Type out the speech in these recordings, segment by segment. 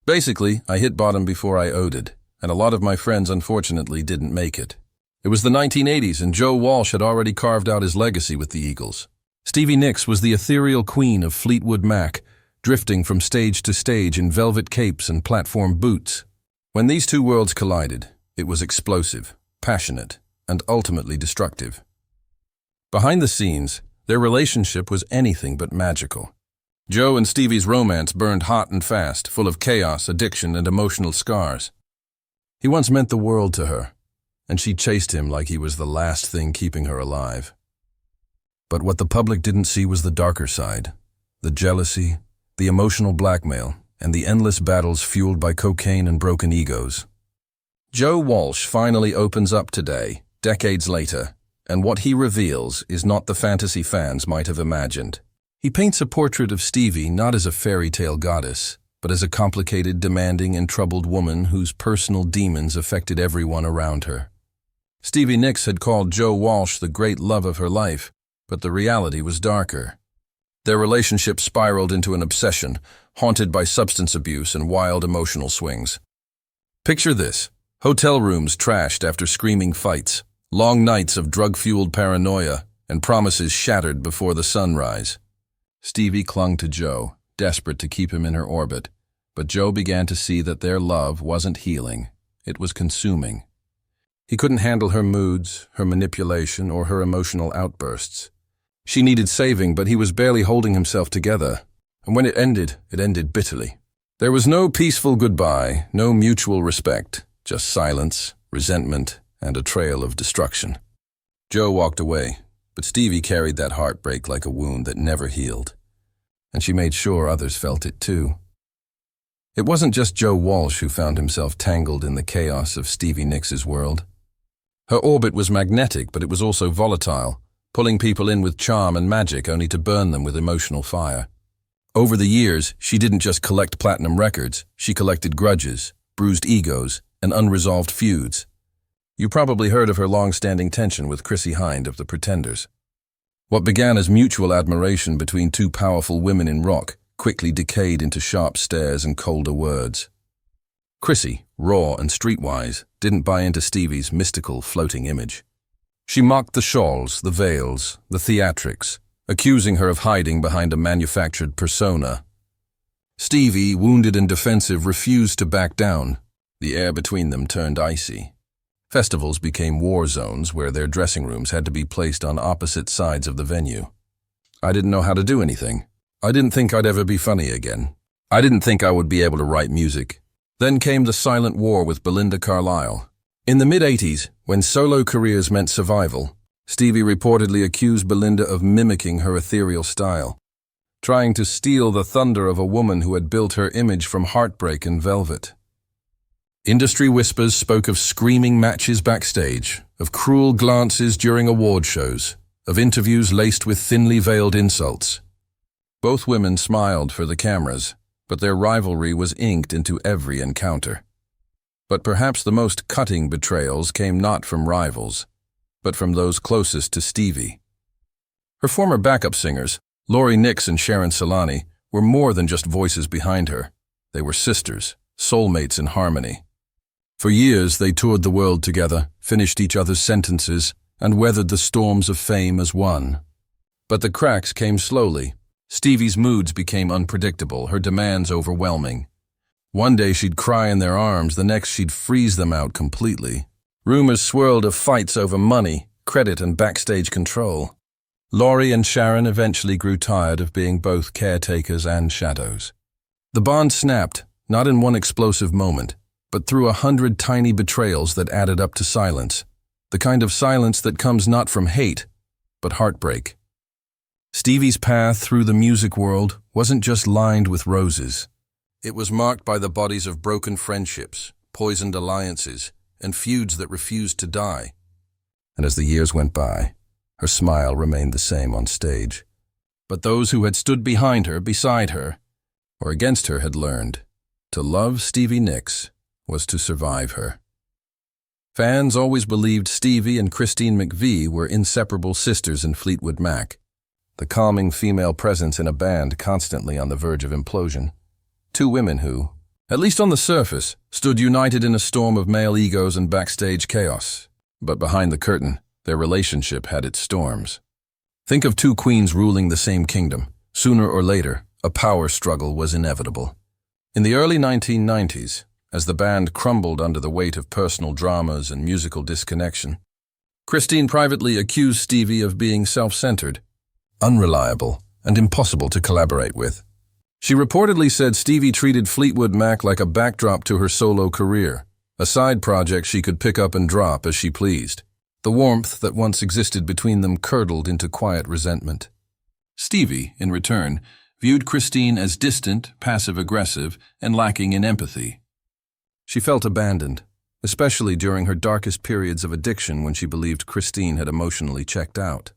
Basically, I hit bottom before I owed, and a lot of my friends unfortunately didn't make it. It was the 1980s, and Joe Walsh had already carved out his legacy with the Eagles. Stevie Nicks was the ethereal queen of Fleetwood Mac, drifting from stage to stage in velvet capes and platform boots. When these two worlds collided, it was explosive, passionate, and ultimately destructive. Behind the scenes, their relationship was anything but magical. Joe and Stevie's romance burned hot and fast, full of chaos, addiction, and emotional scars. He once meant the world to her, and she chased him like he was the last thing keeping her alive. But what the public didn't see was the darker side, the jealousy, the emotional blackmail, and the endless battles fueled by cocaine and broken egos. Joe Walsh finally opens up today, decades later, and what he reveals is not the fantasy fans might have imagined. He paints a portrait of Stevie not as a fairy tale goddess, but as a complicated, demanding, and troubled woman whose personal demons affected everyone around her. Stevie Nicks had called Joe Walsh the great love of her life, but the reality was darker. Their relationship spiraled into an obsession, haunted by substance abuse and wild emotional swings. Picture this: hotel rooms trashed after screaming fights, long nights of drug-fueled paranoia, and promises shattered before the sunrise. Stevie clung to Joe, desperate to keep him in her orbit, but Joe began to see that their love wasn't healing, it was consuming. He couldn't handle her moods, her manipulation, or her emotional outbursts. She needed saving, but he was barely holding himself together, and when it ended bitterly. There was no peaceful goodbye, no mutual respect, just silence, resentment, and a trail of destruction. Joe walked away, but Stevie carried that heartbreak like a wound that never healed. And she made sure others felt it too. It wasn't just Joe Walsh who found himself tangled in the chaos of Stevie Nicks's world. Her orbit was magnetic, but it was also volatile, pulling people in with charm and magic only to burn them with emotional fire. Over the years, she didn't just collect platinum records, she collected grudges, bruised egos, and unresolved feuds. You probably heard of her long-standing tension with Chrissie Hynde of The Pretenders. What began as mutual admiration between two powerful women in rock quickly decayed into sharp stares and colder words. Chrissie, raw and streetwise, didn't buy into Stevie's mystical, floating image. She mocked the shawls, the veils, the theatrics, accusing her of hiding behind a manufactured persona. Stevie, wounded and defensive, refused to back down. The air between them turned icy. Festivals became war zones where their dressing rooms had to be placed on opposite sides of the venue. I didn't know how to do anything. I didn't think I'd ever be funny again. I didn't think I would be able to write music. Then came the silent war with Belinda Carlisle. In the mid-80s, when solo careers meant survival, Stevie reportedly accused Belinda of mimicking her ethereal style, trying to steal the thunder of a woman who had built her image from heartbreak and velvet. Industry whispers spoke of screaming matches backstage, of cruel glances during award shows, of interviews laced with thinly veiled insults. Both women smiled for the cameras, but their rivalry was inked into every encounter. But perhaps the most cutting betrayals came not from rivals, but from those closest to Stevie. Her former backup singers, Laurie Nicks and Sharon Solani, were more than just voices behind her. They were sisters, soulmates in harmony. For years, they toured the world together, finished each other's sentences, and weathered the storms of fame as one. But the cracks came slowly. Stevie's moods became unpredictable, her demands overwhelming. One day she'd cry in their arms, the next she'd freeze them out completely. Rumors swirled of fights over money, credit, and backstage control. Laurie and Sharon eventually grew tired of being both caretakers and shadows. The bond snapped, not in one explosive moment, but through 100 tiny betrayals that added up to silence, the kind of silence that comes not from hate, but heartbreak. Stevie's path through the music world wasn't just lined with roses. It was marked by the bodies of broken friendships, poisoned alliances, and feuds that refused to die. And as the years went by, her smile remained the same on stage. But those who had stood behind her, beside her, or against her had learned, to love Stevie Nicks was to survive her. Fans always believed Stevie and Christine McVie were inseparable sisters in Fleetwood Mac, the calming female presence in a band constantly on the verge of implosion. Two women who, at least on the surface, stood united in a storm of male egos and backstage chaos. But behind the curtain, their relationship had its storms. Think of two queens ruling the same kingdom. Sooner or later, a power struggle was inevitable. In the early 1990s, as the band crumbled under the weight of personal dramas and musical disconnection, Christine privately accused Stevie of being self-centered, unreliable, and impossible to collaborate with. She reportedly said Stevie treated Fleetwood Mac like a backdrop to her solo career, a side project she could pick up and drop as she pleased. The warmth that once existed between them curdled into quiet resentment. Stevie, in return, viewed Christine as distant, passive-aggressive, and lacking in empathy. She felt abandoned, especially during her darkest periods of addiction when she believed Christine had emotionally checked out.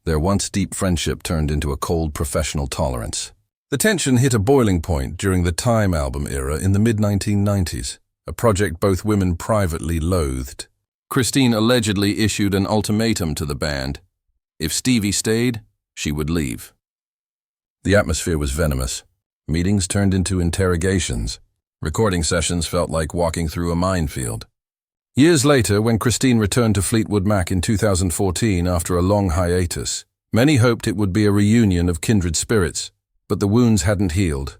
Their once deep friendship turned into a cold professional tolerance. The tension hit a boiling point during the Time album era in the mid-1990s, a project both women privately loathed. Christine allegedly issued an ultimatum to the band. If Stevie stayed, she would leave. The atmosphere was venomous. Meetings turned into interrogations. Recording sessions felt like walking through a minefield. Years later, when Christine returned to Fleetwood Mac in 2014 after a long hiatus, many hoped it would be a reunion of kindred spirits, but the wounds hadn't healed.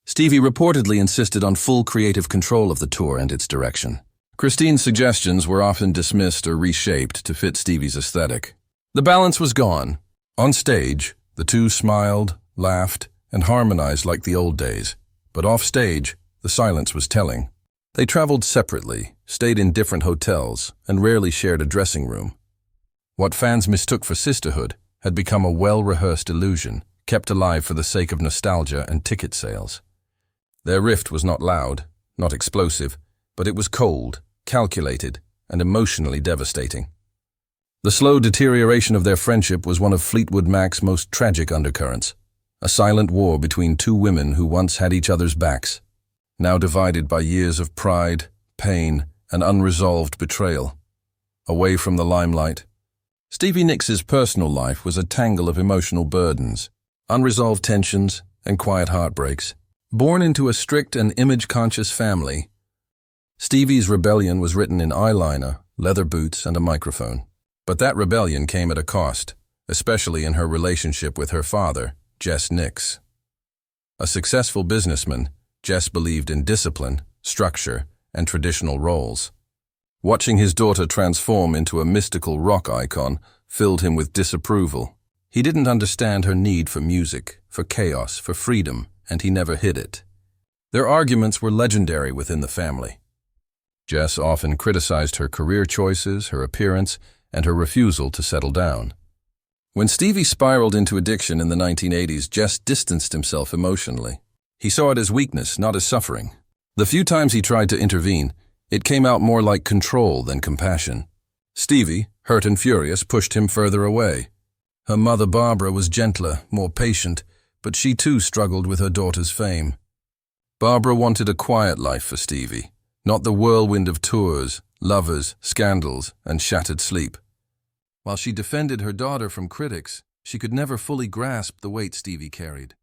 Stevie reportedly insisted on full creative control of the tour and its direction. Christine's suggestions were often dismissed or reshaped to fit Stevie's aesthetic. The balance was gone. On stage, the two smiled, laughed, and harmonized like the old days. But off stage, the silence was telling. They traveled separately, stayed in different hotels, and rarely shared a dressing room. What fans mistook for sisterhood had become a well-rehearsed illusion, kept alive for the sake of nostalgia and ticket sales. Their rift was not loud, not explosive, but it was cold, calculated, and emotionally devastating. The slow deterioration of their friendship was one of Fleetwood Mac's most tragic undercurrents, a silent war between two women who once had each other's backs, now divided by years of pride, pain, and unresolved betrayal. Away from the limelight, Stevie Nicks' personal life was a tangle of emotional burdens, unresolved tensions, and quiet heartbreaks. Born into a strict and image-conscious family, Stevie's rebellion was written in eyeliner, leather boots, and a microphone. But that rebellion came at a cost, especially in her relationship with her father, Jess Nicks. A successful businessman, Jess believed in discipline, structure, and traditional roles. Watching his daughter transform into a mystical rock icon filled him with disapproval. He didn't understand her need for music, for chaos, for freedom, and he never hid it. Their arguments were legendary within the family. Jess often criticized her career choices, her appearance, and her refusal to settle down. When Stevie spiraled into addiction in the 1980s, Jess distanced himself emotionally. He saw it as weakness, not as suffering. The few times he tried to intervene, it came out more like control than compassion. Stevie, hurt and furious, pushed him further away. Her mother Barbara was gentler, more patient, but she too struggled with her daughter's fame. Barbara wanted a quiet life for Stevie, not the whirlwind of tours, lovers, scandals, and shattered sleep. While she defended her daughter from critics, she could never fully grasp the weight Stevie carried.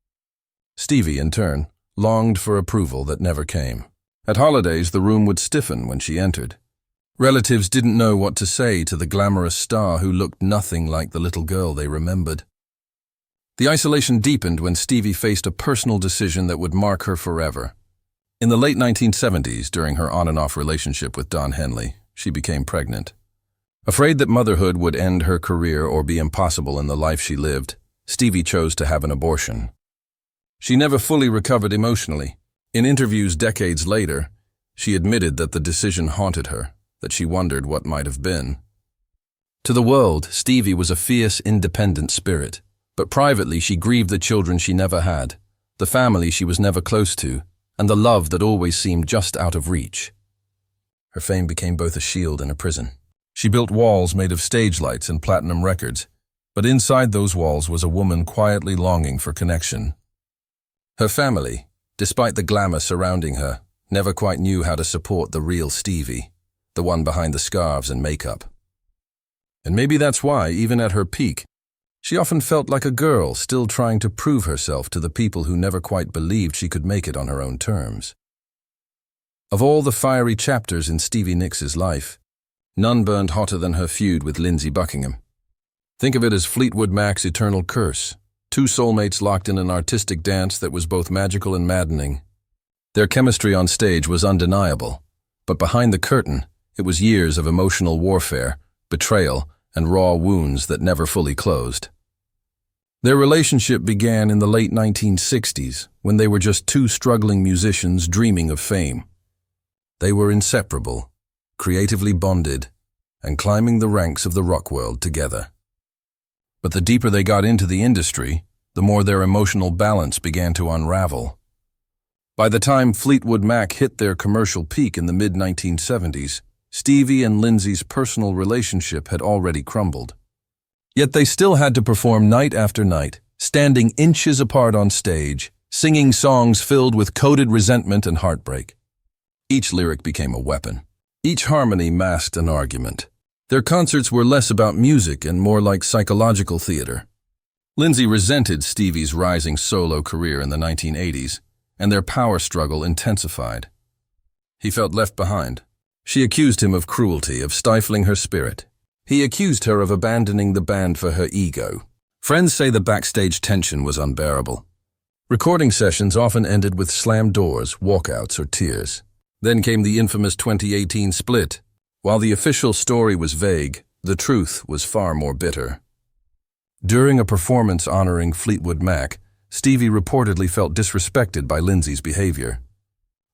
Stevie, in turn, longed for approval that never came. At holidays, the room would stiffen when she entered. Relatives didn't know what to say to the glamorous star who looked nothing like the little girl they remembered. The isolation deepened when Stevie faced a personal decision that would mark her forever. In the late 1970s, during her on-and-off relationship with Don Henley, she became pregnant. Afraid that motherhood would end her career or be impossible in the life she lived, Stevie chose to have an abortion. She never fully recovered emotionally. In interviews decades later, she admitted that the decision haunted her, that she wondered what might have been. To the world, Stevie was a fierce, independent spirit, but privately she grieved the children she never had, the family she was never close to, and the love that always seemed just out of reach. Her fame became both a shield and a prison. She built walls made of stage lights and platinum records, but inside those walls was a woman quietly longing for connection. Her family, despite the glamour surrounding her, never quite knew how to support the real Stevie, the one behind the scarves and makeup. And maybe that's why, even at her peak, She often felt like a girl still trying to prove herself to the people who never quite believed she could make it on her own terms. Of all the fiery chapters in Stevie Nicks' life, none burned hotter than her feud with Lindsey Buckingham. Think of it as Fleetwood Mac's eternal curse, two soulmates locked in an artistic dance that was both magical and maddening. Their chemistry on stage was undeniable, but behind the curtain, it was years of emotional warfare, betrayal, and raw wounds that never fully closed. Their relationship began in the late 1960s, when they were just two struggling musicians dreaming of fame. They were inseparable, creatively bonded, and climbing the ranks of the rock world together. But the deeper they got into the industry, the more their emotional balance began to unravel. By the time Fleetwood Mac hit their commercial peak in the mid-1970s, Stevie and Lindsey's personal relationship had already crumbled. Yet they still had to perform night after night, standing inches apart on stage, singing songs filled with coded resentment and heartbreak. Each lyric became a weapon. Each harmony masked an argument. Their concerts were less about music and more like psychological theater. Lindsey resented Stevie's rising solo career in the 1980s, and their power struggle intensified. He felt left behind. She accused him of cruelty, of stifling her spirit. He accused her of abandoning the band for her ego. Friends say the backstage tension was unbearable. Recording sessions often ended with slammed doors, walkouts, or tears. Then came the infamous 2018 split. While the official story was vague, the truth was far more bitter. During a performance honoring Fleetwood Mac, Stevie reportedly felt disrespected by Lindsey's behavior.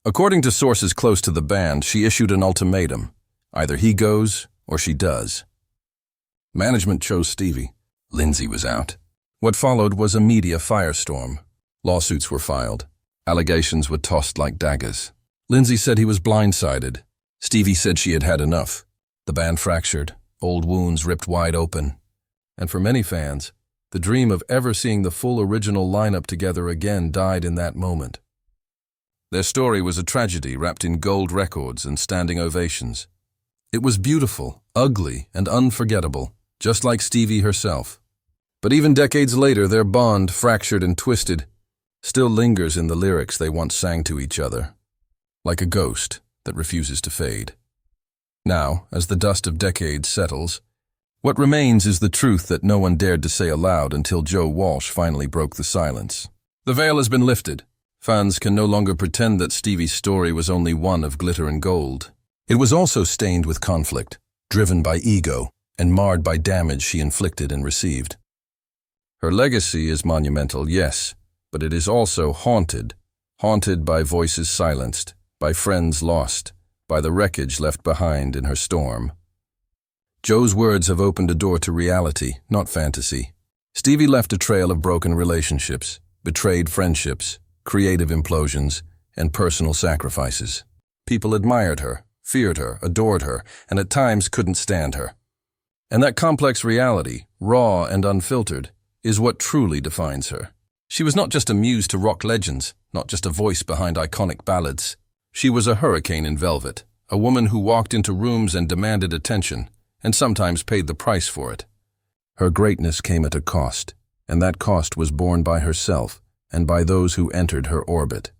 According to sources close to the band, she issued an ultimatum. Either he goes or she does. Management chose Stevie. Lindsey was out. What followed was a media firestorm. Lawsuits were filed. Allegations were tossed like daggers. Lindsey said he was blindsided. Stevie said she had had enough. The band fractured, old wounds ripped wide open. And for many fans, the dream of ever seeing the full original lineup together again died in that moment. Their story was a tragedy wrapped in gold records and standing ovations. It was beautiful, ugly, and unforgettable, just like Stevie herself. But even decades later, their bond, fractured and twisted, still lingers in the lyrics they once sang to each other, like a ghost that refuses to fade. Now, as the dust of decades settles, what remains is the truth that no one dared to say aloud until Joe Walsh finally broke the silence. The veil has been lifted. Fans can no longer pretend that Stevie's story was only one of glitter and gold. It was also stained with conflict, driven by ego, and marred by damage she inflicted and received. Her legacy is monumental, yes, but it is also haunted by voices silenced, by friends lost, by the wreckage left behind in her storm. Joe's words have opened a door to reality, not fantasy. Stevie left a trail of broken relationships, betrayed friendships, creative implosions, and personal sacrifices. People admired her, feared her, adored her, and at times couldn't stand her. And that complex reality, raw and unfiltered, is what truly defines her. She was not just a muse to rock legends, not just a voice behind iconic ballads. She was a hurricane in velvet, a woman who walked into rooms and demanded attention, and sometimes paid the price for it. Her greatness came at a cost, and that cost was borne by herself and by those who entered her orbit.